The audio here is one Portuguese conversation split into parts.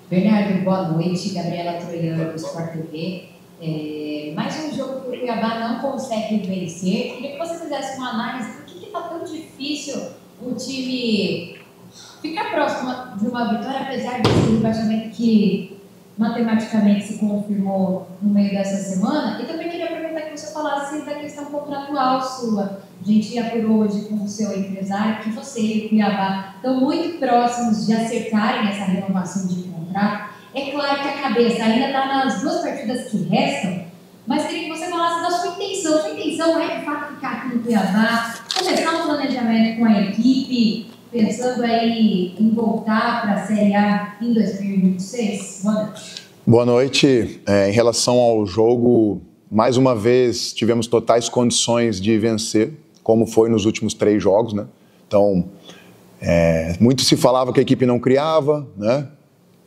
Bernardo, boa noite. Gabriela Troiano, do Sport TV. Mais um jogo que o Cuiabá não consegue vencer. Queria que você fizesse uma análise do que está tão difícil o time ficar próximo de uma vitória, apesar desse rebaixamento que matematicamente se confirmou no meio dessa semana. E também queria aproveitar que você falasse da questão contratual sua. A gente apurou hoje com o seu empresário que você e o Cuiabá estão muito próximos de acertarem essa renovação de contrato. É claro que a cabeça ainda está nas 2 partidas que restam, mas queria que você falasse da sua intenção. Sua intenção é, de fato, ficar aqui no Cuiabá, começar um planejamento com a equipe, pensando aí em voltar para a Série A em 2026? Boa noite. Boa noite. Em relação ao jogo, mais uma vez tivemos totais condições de vencer, como foi nos últimos 3 jogos, né? Então, muito se falava que a equipe não criava, né?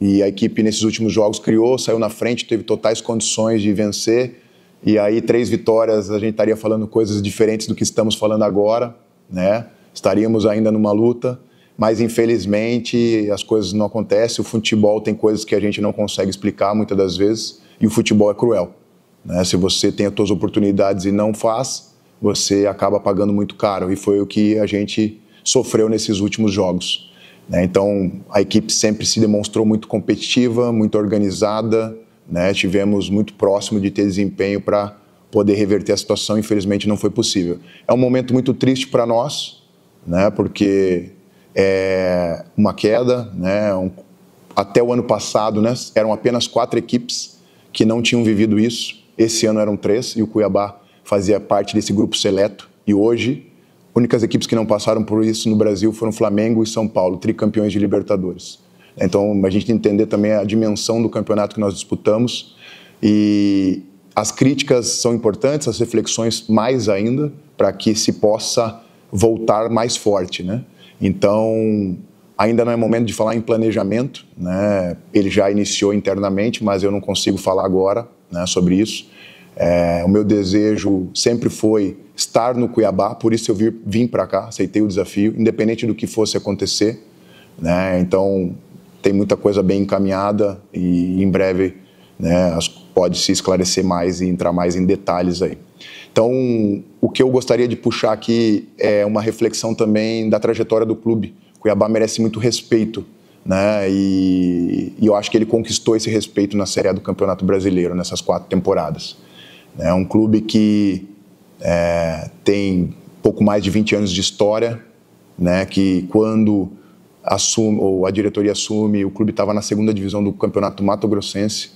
E a equipe nesses últimos jogos criou, saiu na frente, teve totais condições de vencer. E aí 3 vitórias, a gente estaria falando coisas diferentes do que estamos falando agora, né? Estaríamos ainda numa luta, mas infelizmente as coisas não acontecem. O futebol tem coisas que a gente não consegue explicar muitas das vezes, e o futebol é cruel, né? Se você tem as suas oportunidades e não faz, você acaba pagando muito caro, e foi o que a gente sofreu nesses últimos jogos. Então, a equipe sempre se demonstrou muito competitiva, muito organizada, né? Estivemos muito próximo de ter desempenho para poder reverter a situação, infelizmente não foi possível. É um momento muito triste para nós, né? Porque é uma queda, né? Até o ano passado, né? Eram apenas 4 equipes que não tinham vivido isso. Esse ano eram 3 e o Cuiabá fazia parte desse grupo seleto. E hoje, únicas equipes que não passaram por isso no Brasil foram Flamengo e São Paulo, tricampeões de Libertadores. Então, a gente tem que entender também a dimensão do campeonato que nós disputamos, e as críticas são importantes, as reflexões mais ainda, para que se possa voltar mais forte, né? Então, ainda não é momento de falar em planejamento, né? Ele já iniciou internamente, mas eu não consigo falar agora, né, sobre isso. O meu desejo sempre foi estar no Cuiabá, por isso eu vim para cá, aceitei o desafio, independente do que fosse acontecer, né? Então, tem muita coisa bem encaminhada e em breve, né, pode se esclarecer mais e entrar mais em detalhes aí. Então, o que eu gostaria de puxar aqui é uma reflexão também da trajetória do clube. O Cuiabá merece muito respeito, né? E eu acho que ele conquistou esse respeito na Série A do Campeonato Brasileiro, nessas 4 temporadas. É um clube que tem pouco mais de 20 anos de história, né? Que quando a diretoria assume, o clube estava na 2ª divisão do Campeonato Mato Grossense,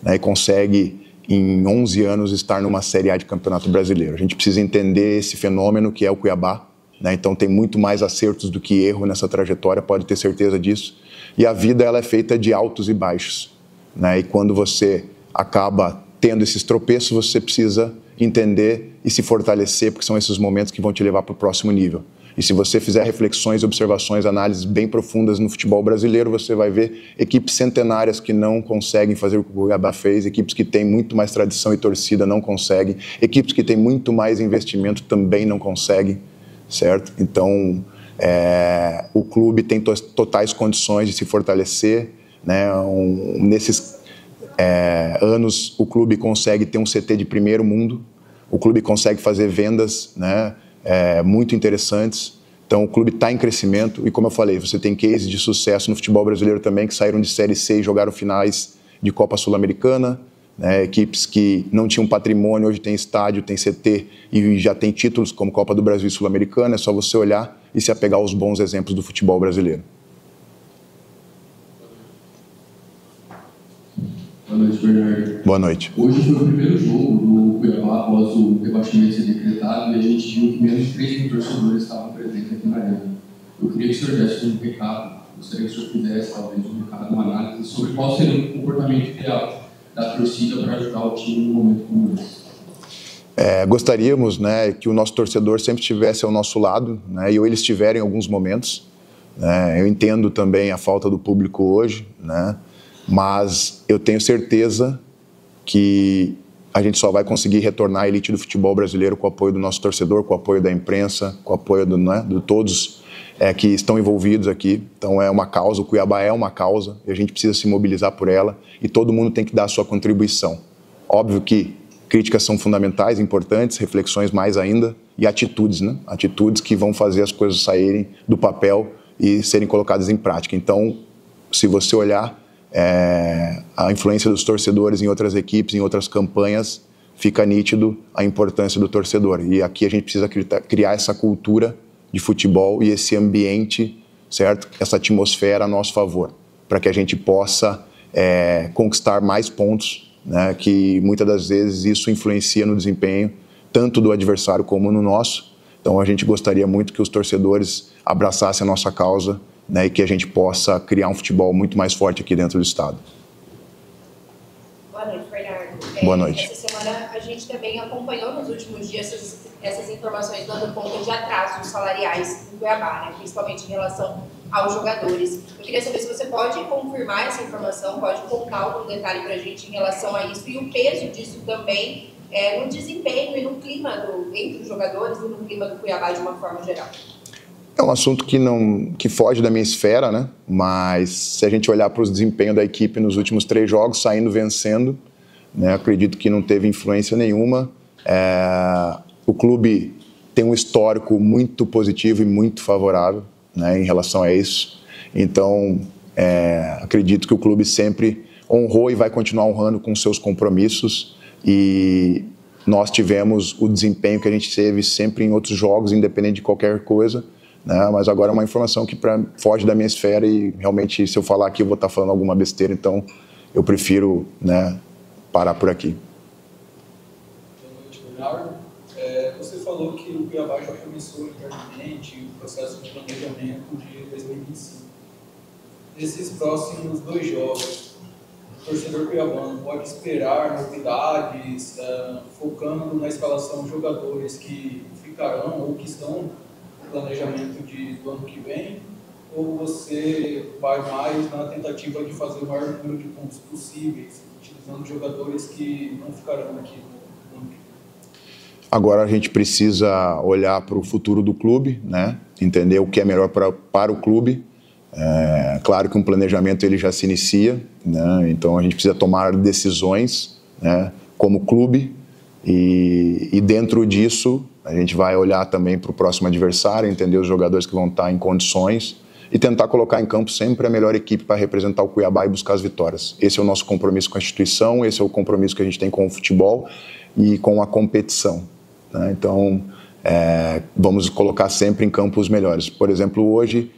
né? E consegue, em 11 anos, estar numa Série A de Campeonato Brasileiro. A gente precisa entender esse fenômeno que é o Cuiabá, né? Então tem muito mais acertos do que erro nessa trajetória, pode ter certeza disso. E a vida, ela é feita de altos e baixos, né? E quando você acaba tendo esses tropeços, você precisa entender e se fortalecer, porque são esses momentos que vão te levar para o próximo nível. E se você fizer reflexões, observações, análises bem profundas no futebol brasileiro, você vai ver equipes centenárias que não conseguem fazer o que o Cuiabá fez, equipes que têm muito mais tradição e torcida não conseguem, equipes que têm muito mais investimento também não conseguem, certo? Então, o clube tem totais condições de se fortalecer, né? Nesses anos, o clube consegue ter um CT de primeiro mundo, o clube consegue fazer vendas, né, muito interessantes. Então, o clube está em crescimento e, como eu falei, você tem cases de sucesso no futebol brasileiro também, que saíram de Série C e jogaram finais de Copa Sul-Americana, né, equipes que não tinham patrimônio, hoje tem estádio, tem CT e já tem títulos como Copa do Brasil e Sul-Americana. É só você olhar e se apegar aos bons exemplos do futebol brasileiro. Boa noite, Bernardo. Boa noite. Hoje foi o primeiro jogo do Cuiabá após o rebaixamento ser decretado, e a gente viu que menos de 3 mil torcedores estavam presentes aqui na arena. Eu queria que o senhor desse um recado, gostaria que o senhor fizesse talvez um recado, uma análise sobre qual seria o comportamento ideal da torcida para ajudar o time num momento como esse. Gostaríamos, né, que o nosso torcedor sempre estivesse ao nosso lado, né, e eles estiverem em alguns momentos, né. Eu entendo também a falta do público hoje, né, mas eu tenho certeza que a gente só vai conseguir retornar à elite do futebol brasileiro com o apoio do nosso torcedor, com o apoio da imprensa, com o apoio de todos que estão envolvidos aqui. Então é uma causa, o Cuiabá é uma causa, e a gente precisa se mobilizar por ela, e todo mundo tem que dar a sua contribuição. Óbvio que críticas são fundamentais, importantes, reflexões mais ainda, e atitudes, né? Atitudes que vão fazer as coisas saírem do papel e serem colocadas em prática. Então, se você olhar a influência dos torcedores em outras equipes, em outras campanhas, fica nítido a importância do torcedor. E aqui a gente precisa criar essa cultura de futebol e esse ambiente, certo? Essa atmosfera a nosso favor, para que a gente possa conquistar mais pontos, né? Que muitas das vezes isso influencia no desempenho, tanto do adversário como no nosso. Então a gente gostaria muito que os torcedores abraçassem a nossa causa, né? E que a gente possa criar um futebol muito mais forte aqui dentro do estado. Boa noite, Bernardo. Boa noite. Essa semana a gente também acompanhou nos últimos dias essas informações dando conta de atrasos salariais no Cuiabá, né? Principalmente em relação aos jogadores. Eu queria saber se você pode confirmar essa informação, pode contar algum detalhe para a gente em relação a isso e o peso disso também no desempenho e no clima entre os jogadores e no clima do Cuiabá de uma forma geral. É um assunto que foge da minha esfera, né? Mas se a gente olhar para o desempenho da equipe nos últimos 3 jogos, saindo vencendo, né? Acredito que não teve influência nenhuma. O clube tem um histórico muito positivo e muito favorável, né, em relação a isso. Então, acredito que o clube sempre honrou e vai continuar honrando com seus compromissos, e nós tivemos o desempenho que a gente teve sempre em outros jogos, independente de qualquer coisa, né, mas agora é uma informação que foge da minha esfera e realmente, se eu falar aqui, eu vou estar falando alguma besteira, então eu prefiro, né, parar por aqui. Boa noite, Bernardo. Você falou que o Cuiabá já começou internamente o processo de planejamento de 2025. Nesses próximos 2 jogos, o torcedor cuiabano pode esperar novidades, focando na escalação de jogadores que ficarão ou que estão no planejamento do ano que vem? Ou você vai mais na tentativa de fazer o maior número de pontos possíveis, utilizando jogadores que não ficarão aqui no ano que vem? Agora a gente precisa olhar para o futuro do clube, né? Entender o que é melhor para o clube. Claro que um planejamento ele já se inicia, né? Então a gente precisa tomar decisões, né, como clube, e dentro disso a gente vai olhar também para o próximo adversário, entender os jogadores que vão estar em condições e tentar colocar em campo sempre a melhor equipe para representar o Cuiabá e buscar as vitórias. Esse é o nosso compromisso com a instituição, esse é o compromisso que a gente tem com o futebol e com a competição. Então, vamos colocar sempre em campo os melhores. Por exemplo, hoje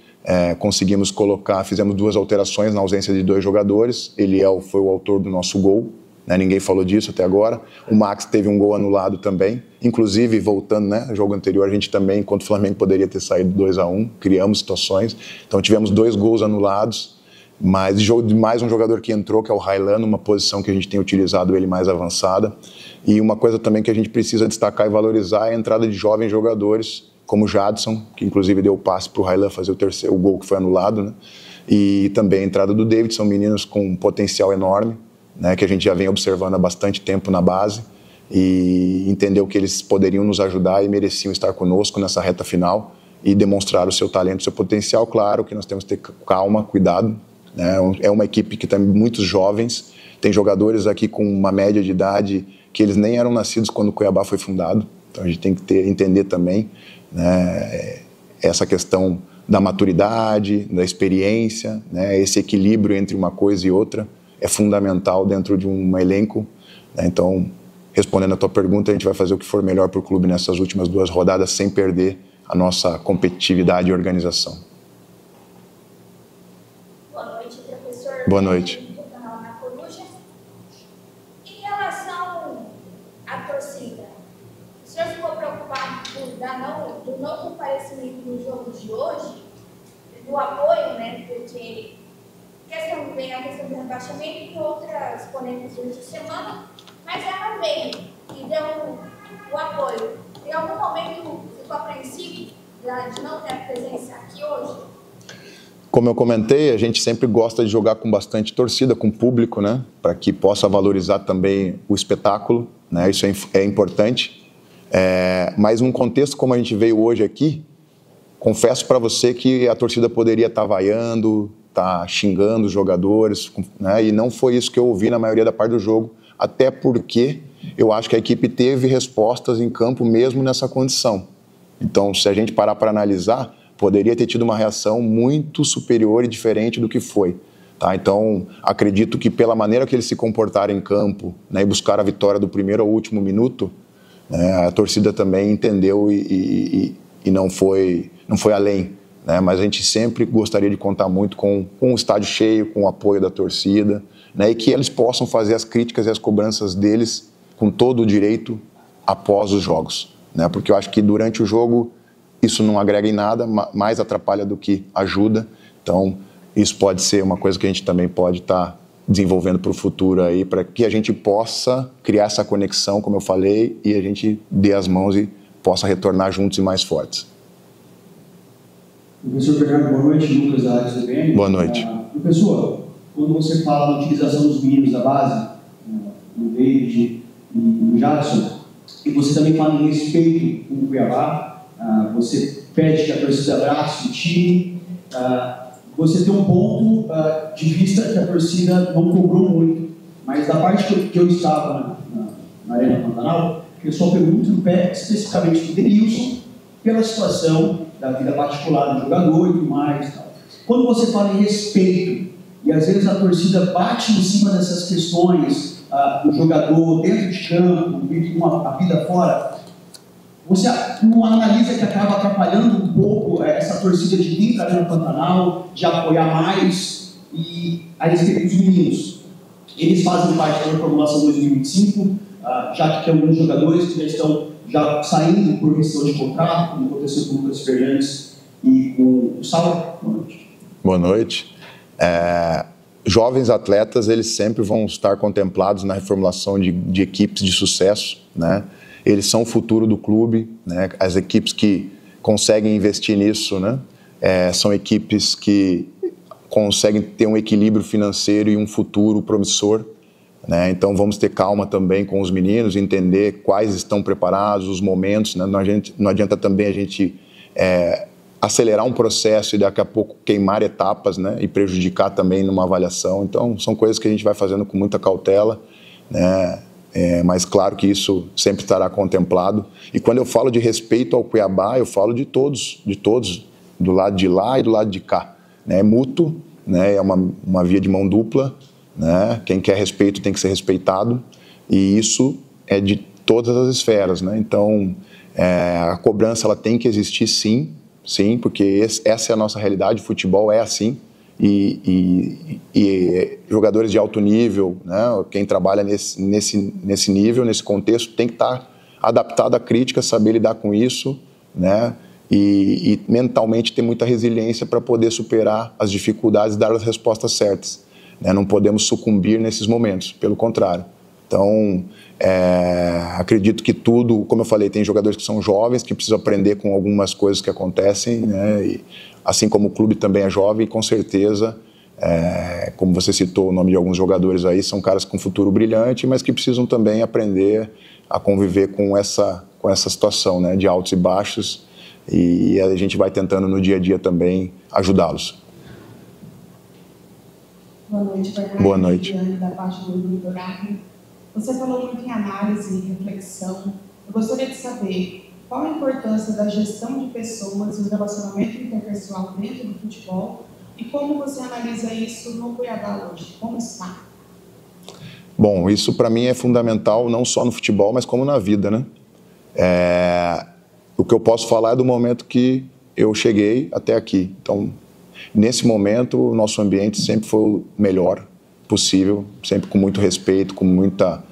fizemos 2 alterações na ausência de 2 jogadores. Eliel foi o autor do nosso gol, né? Ninguém falou disso até agora. O Max teve um gol anulado também. Inclusive, voltando, né, no jogo anterior, a gente também, contra o Flamengo, poderia ter saído 2-1, criamos situações. Então, tivemos 2 gols anulados, mas mais um jogador que entrou, que é o Raylan, numa posição que a gente tem utilizado ele mais avançada. E uma coisa também que a gente precisa destacar e valorizar é a entrada de jovens jogadores, como o Jadson, que inclusive deu o passe para o Raylan fazer o gol que foi anulado, né? E também a entrada do David, são meninos com um potencial enorme, né, que a gente já vem observando há bastante tempo na base, e entendeu que eles poderiam nos ajudar e mereciam estar conosco nessa reta final e demonstrar o seu talento, o seu potencial. Claro que nós temos que ter calma, cuidado, né? É uma equipe que tem muitos jovens, tem jogadores aqui com uma média de idade que eles nem eram nascidos quando o Cuiabá foi fundado, então a gente tem que entender também, né, essa questão da maturidade, da experiência, né, esse equilíbrio entre uma coisa e outra é fundamental dentro de um elenco, né? Então, respondendo a tua pergunta, a gente vai fazer o que for melhor para o clube nessas últimas 2 rodadas, sem perder a nossa competitividade e organização. Boa noite, professor. Boa noite. Em relação à torcida, o senhor ficou preocupado do não comparecimento no jogo de hoje, do apoio, né? Porque vem a questão do rebaixamento e outras polêmicas durante a semana, mas ela veio e deu o apoio. Em algum momento ficou apreensivo de não ter a presença aqui hoje? Como eu comentei, a gente sempre gosta de jogar com bastante torcida, com público, né? Para que possa valorizar também o espetáculo, né? Isso é importante. Mas num contexto como a gente veio hoje aqui, confesso para você que a torcida poderia estar vaiando, estar xingando os jogadores, né? E não foi isso que eu ouvi na maioria da parte do jogo, até porque eu acho que a equipe teve respostas em campo mesmo nessa condição. Então, se a gente parar para analisar, poderia ter tido uma reação muito superior e diferente do que foi. Tá? Então, acredito que pela maneira que eles se comportaram em campo, né, e buscaram a vitória do primeiro ao último minuto, né, a torcida também entendeu e não foi além. Né? Mas a gente sempre gostaria de contar muito com o estádio cheio, com o apoio da torcida, né, e que eles possam fazer as críticas e as cobranças deles com todo o direito após os jogos. Né? Porque eu acho que durante o jogo isso não agrega em nada, mais atrapalha do que ajuda. Então, isso pode ser uma coisa que a gente também pode estar desenvolvendo para o futuro aí, para que a gente possa criar essa conexão, como eu falei, e a gente dê as mãos e possa retornar juntos e mais fortes. Professor Bernardo, boa noite. Lucas da Rádio CBN. Boa noite. Professor, quando você fala da utilização dos meninos da base, o David e o Jadson, e você também fala em respeito com o Cuiabá, você pede que a torcida abrace o time, você tem um ponto de vista que a torcida não cobrou muito, mas da parte que eu estava na Arena Pantanal, eu só pergunto no pé especificamente do Denilson, pela situação da vida particular do jogador e tudo mais. Tal. Quando você fala em respeito, e às vezes a torcida bate em cima dessas questões do jogador dentro de campo, a vida fora, você não analisa que acaba atrapalhando um pouco essa torcida de vir para a Arena Pantanal, de apoiar mais, e a respeito dos meninos? Eles fazem parte da reformulação 2025, já que tem alguns jogadores que já estão saindo por questão de contrato, como aconteceu com o Lucas Fernandes e com o Saulo. Boa noite. Boa noite. Jovens atletas, eles sempre vão estar contemplados na reformulação de equipes de sucesso, né? Eles são o futuro do clube, né? As equipes que conseguem investir nisso, né? São equipes que conseguem ter um equilíbrio financeiro e um futuro promissor, né? Então vamos ter calma também com os meninos, entender quais estão preparados, os momentos, né? Não adianta também a gente acelerar um processo e daqui a pouco queimar etapas, né? E prejudicar também numa avaliação. Então são coisas que a gente vai fazendo com muita cautela, né? Mas claro que isso sempre estará contemplado. E quando eu falo de respeito ao Cuiabá, eu falo de todos, do lado de lá e do lado de cá. É mútuo, né? É uma via de mão dupla, né? Quem quer respeito tem que ser respeitado, e isso é de todas as esferas, né? Então, a cobrança ela tem que existir sim, porque essa é a nossa realidade, o futebol é assim. E jogadores de alto nível, né, quem trabalha nesse nível, nesse contexto, tem que estar adaptado à crítica, saber lidar com isso, né, e mentalmente ter muita resiliência para poder superar as dificuldades e dar as respostas certas. Né, não podemos sucumbir nesses momentos, pelo contrário. Então, acredito que tudo, como eu falei, tem jogadores que são jovens, que precisam aprender com algumas coisas que acontecem, né, e assim como o clube também é jovem, com certeza, como você citou o nome de alguns jogadores aí, são caras com futuro brilhante, mas que precisam também aprender a conviver com essa situação, né, de altos e baixos, e a gente vai tentando no dia a dia também ajudá-los. Boa noite, Bernardo. Boa noite. Da parte do Grupo Horário. Você falou muito em análise e reflexão. Eu gostaria de saber qual a importância da gestão de pessoas e o relacionamento interpessoal dentro do futebol e como você analisa isso no Cuiabá hoje? Como está? Bom, isso para mim é fundamental, não só no futebol, mas como na vida, né? O que eu posso falar é do momento que eu cheguei até aqui. Então, nesse momento, o nosso ambiente sempre foi o melhor possível, sempre com muito respeito, com muita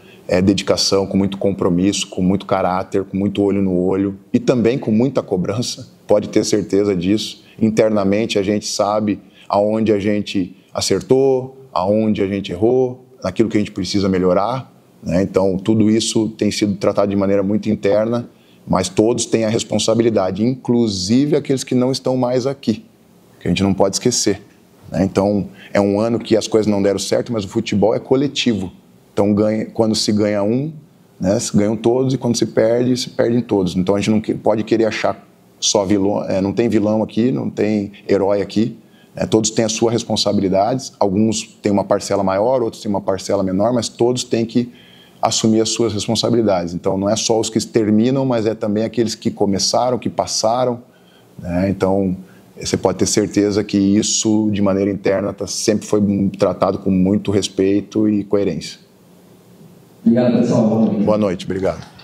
dedicação, com muito compromisso, com muito caráter, com muito olho no olho e também com muita cobrança, pode ter certeza disso. Internamente a gente sabe aonde a gente acertou, aonde a gente errou, naquilo que a gente precisa melhorar, né? Então tudo isso tem sido tratado de maneira muito interna, mas todos têm a responsabilidade, inclusive aqueles que não estão mais aqui, que a gente não pode esquecer, né? Então é um ano que as coisas não deram certo, mas o futebol é coletivo. Então, quando se ganha um, né, se ganham todos, e quando se perdem todos. Então, a gente não pode querer achar só vilão, não tem vilão aqui, não tem herói aqui. Todos têm as suas responsabilidades. Alguns têm uma parcela maior, outros têm uma parcela menor, mas todos têm que assumir as suas responsabilidades. Então, não é só os que terminam, mas é também aqueles que começaram, que passaram, né? Então, você pode ter certeza que isso, de maneira interna, sempre foi tratado com muito respeito e coerência. Obrigado, pessoal. Boa noite, obrigado.